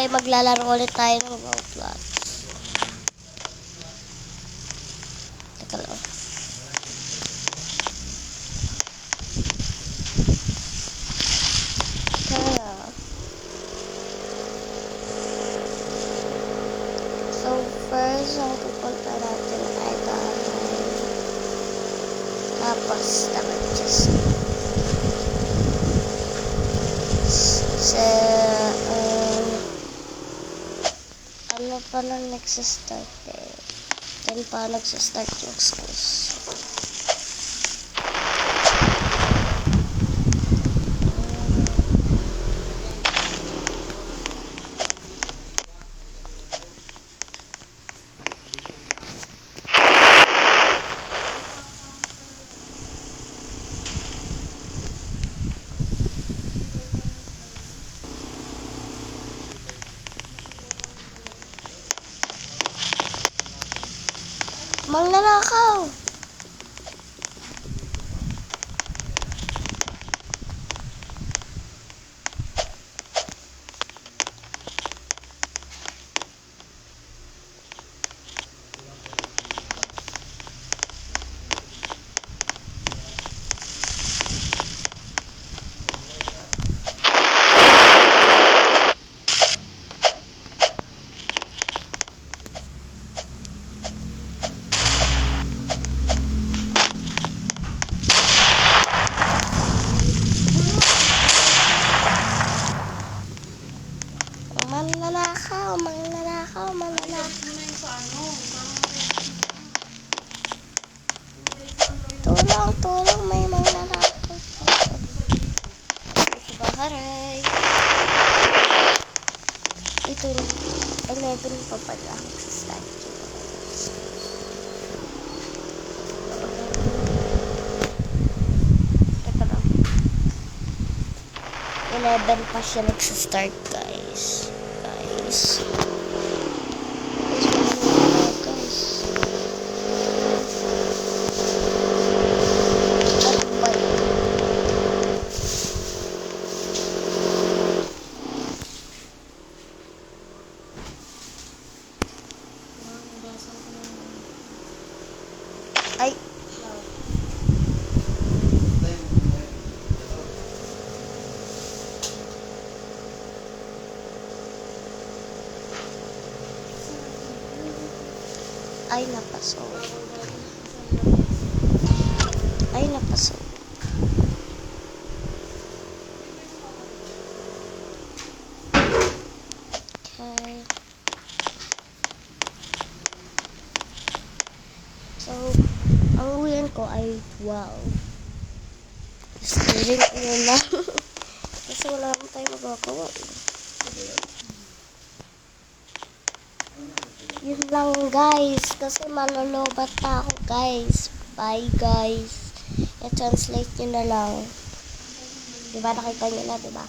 Okay, maglalaro ulit tayo ng Roblox. Teka lang. So, first, ang pupunta natin ay tapos, dapat just ano pa lang nagsistart eh. Then pa nagsistart yung schools. Magnanakaw! Tulong, may magnanakaw. Baharay. Ito, 11 pa pala sa statue. Teka lang. 11 pa siya nagsistart, guys. Ay. Ay, napasok. Okay. So, ang uwian ko ay wow. Steering ko yun lang. Kasi wala naman tayo magagawa. Yun lang, guys. Kasi malolobat na ako, guys. Bye, guys. I-translate nyo na lang. Diba? Nakita nyo na, diba?